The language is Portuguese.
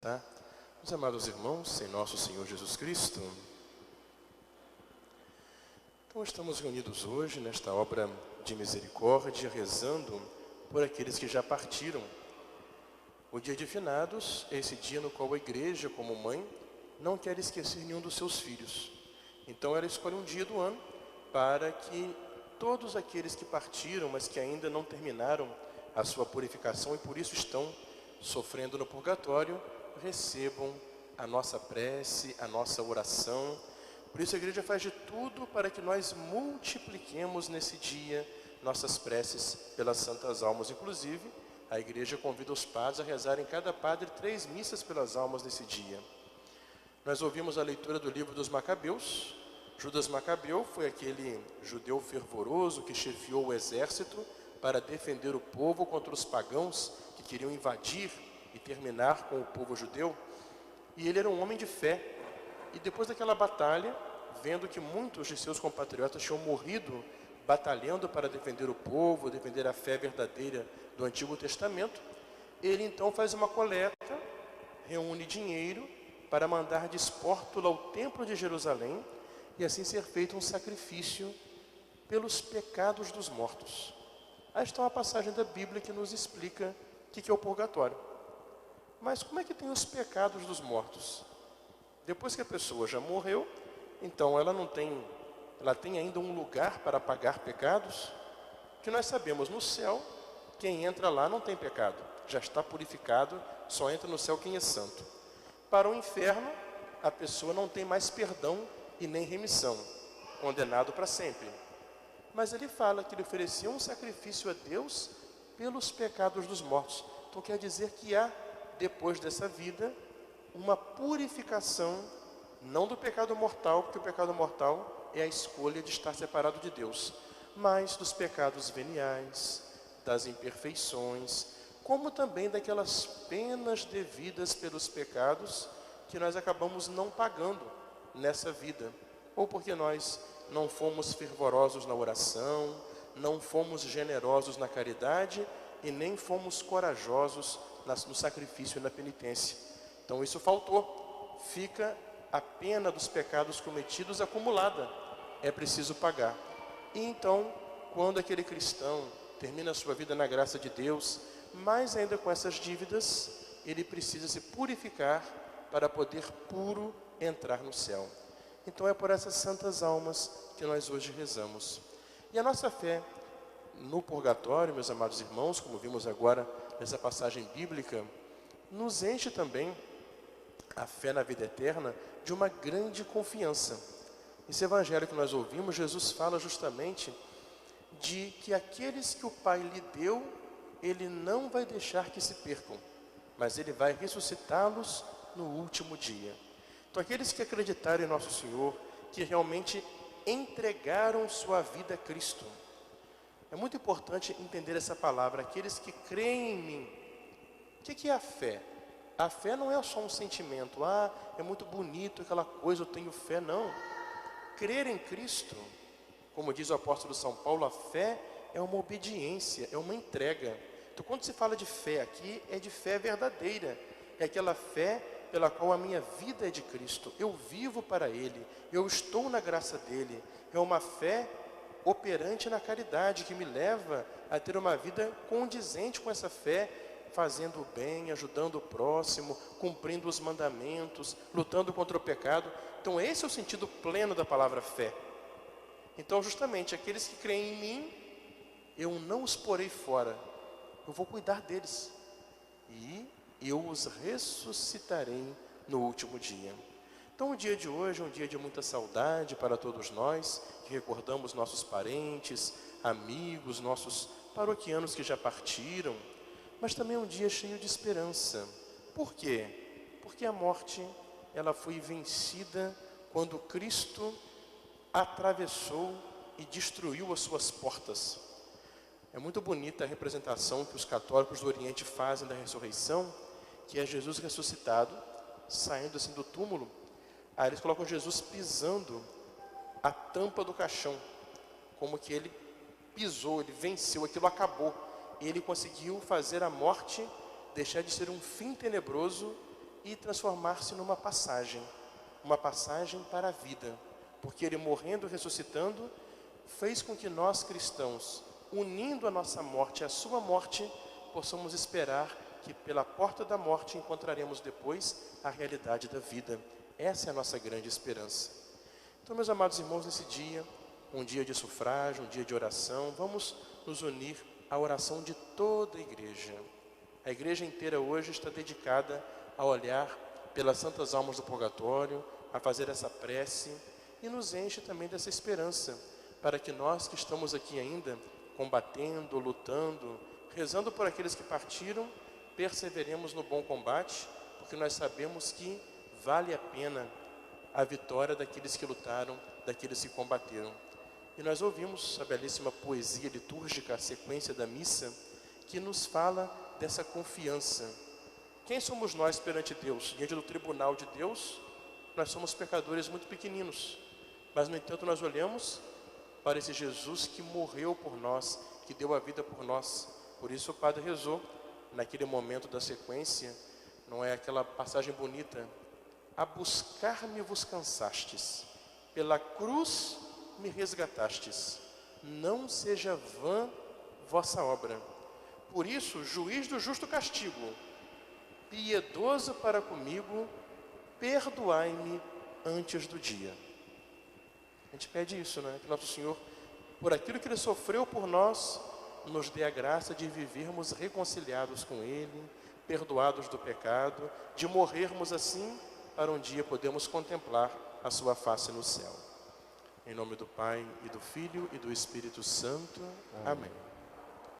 Tá? Meus amados irmãos, em nosso Senhor Jesus Cristo, então estamos reunidos hoje nesta obra de misericórdia, rezando por aqueles que já partiram. O dia de finados é esse dia no qual a igreja, como mãe, não quer esquecer nenhum dos seus filhos. Então ela escolhe um dia do ano para que todos aqueles que partiram, mas que ainda não terminaram a sua purificação e por isso estão sofrendo no purgatório, recebam a nossa prece, a nossa oração. Por isso a igreja faz de tudo para que nós multipliquemos nesse dia nossas preces pelas santas almas. Inclusive, a igreja convida os padres a rezarem cada padre 3 missas pelas almas nesse dia. Nós ouvimos a leitura do livro dos Macabeus. Judas Macabeu foi aquele judeu fervoroso que chefiou o exército para defender o povo contra os pagãos que queriam invadir e terminar com o povo judeu. E ele era um homem de fé. E depois daquela batalha, vendo que muitos de seus compatriotas tinham morrido batalhando para defender o povo, defender a fé verdadeira do Antigo Testamento, ele então faz uma coleta, reúne dinheiro para mandar de espórtula ao Templo de Jerusalém e assim ser feito um sacrifício pelos pecados dos mortos. Aí está uma passagem da Bíblia que nos explica o que é o purgatório. Mas como é que tem os pecados dos mortos? Depois que a pessoa já morreu, então ela tem ainda um lugar para pagar pecados? Que nós sabemos, no céu, quem entra lá não tem pecado, já está purificado, só entra no céu quem é santo. Para o inferno, a pessoa não tem mais perdão e nem remissão, condenado para sempre. Mas ele fala que ele oferecia um sacrifício a Deus pelos pecados dos mortos. Então quer dizer que há, depois dessa vida, uma purificação, não do pecado mortal, porque o pecado mortal é a escolha de estar separado de Deus, mas dos pecados veniais, das imperfeições, como também daquelas penas devidas pelos pecados que nós acabamos não pagando nessa vida, ou porque nós não fomos fervorosos na oração, não fomos generosos na caridade e nem fomos corajosos no sacrifício e na penitência. Então isso faltou, fica a pena dos pecados cometidos acumulada, é preciso pagar. E então, quando aquele cristão termina a sua vida na graça de Deus, mais ainda com essas dívidas, ele precisa se purificar para poder puro entrar no céu. Então é por essas santas almas que nós hoje rezamos. E a nossa fé no purgatório, meus amados irmãos, como vimos agora nessa passagem bíblica, nos enche também a fé na vida eterna de uma grande confiança. Esse evangelho que nós ouvimos, Jesus fala justamente de que aqueles que o Pai lhe deu, ele não vai deixar que se percam, mas ele vai ressuscitá-los no último dia. Então aqueles que acreditaram em nosso Senhor, que realmente entregaram sua vida a Cristo. É muito importante entender essa palavra, aqueles que creem em mim. O que é a fé? A fé não é só um sentimento, é muito bonito aquela coisa, eu tenho fé, não. Crer em Cristo, como diz o apóstolo São Paulo, a fé é uma obediência, é uma entrega. Então quando se fala de fé aqui, é de fé verdadeira, é aquela fé pela qual a minha vida é de Cristo, eu vivo para Ele, eu estou na graça dEle, é uma fé operante na caridade, que me leva a ter uma vida condizente com essa fé, fazendo o bem, ajudando o próximo, cumprindo os mandamentos, lutando contra o pecado. Então esse é o sentido pleno da palavra fé. Então justamente aqueles que creem em mim, eu não os porei fora, eu vou cuidar deles e eu os ressuscitarei no último dia. Então o dia de hoje é um dia de muita saudade para todos nós, que recordamos nossos parentes, amigos, nossos paroquianos que já partiram, mas também é um dia cheio de esperança. Por quê? Porque a morte, ela foi vencida quando Cristo atravessou e destruiu as suas portas. É muito bonita a representação que os católicos do Oriente fazem da ressurreição, que é Jesus ressuscitado, saindo assim do túmulo. Aí eles colocam Jesus pisando a tampa do caixão, como que ele pisou, ele venceu, aquilo acabou. E ele conseguiu fazer a morte deixar de ser um fim tenebroso e transformar-se numa passagem para a vida, porque Ele morrendo e ressuscitando, fez com que nós cristãos, unindo a nossa morte à sua morte, possamos esperar que pela porta da morte encontraremos depois a realidade da vida. Essa é a nossa grande esperança. Então, meus amados irmãos, nesse dia, um dia de sufrágio, um dia de oração, vamos nos unir à oração de toda a igreja. A igreja inteira hoje está dedicada a olhar pelas santas almas do purgatório, a fazer essa prece, e nos enche também dessa esperança, para que nós que estamos aqui ainda, combatendo, lutando, rezando por aqueles que partiram, perseveremos no bom combate, porque nós sabemos que vale a pena a vitória daqueles que lutaram, daqueles que combateram. E nós ouvimos a belíssima poesia litúrgica, a sequência da missa, que nos fala dessa confiança. Quem somos nós perante Deus? Diante do tribunal de Deus, nós somos pecadores muito pequeninos, mas no entanto nós olhamos para esse Jesus que morreu por nós, que deu a vida por nós. Por isso o padre rezou, naquele momento da sequência, não é aquela passagem bonita: a buscar-me vos cansastes, pela cruz me resgatastes, não seja vã vossa obra. Por isso, juiz do justo castigo, piedoso para comigo, perdoai-me antes do dia. A gente pede isso, né? Que Nosso Senhor, por aquilo que Ele sofreu por nós, nos dê a graça de vivermos reconciliados com Ele, perdoados do pecado, de morrermos assim, para um dia podermos contemplar a sua face no céu. Em nome do Pai, e do Filho, e do Espírito Santo. Amém.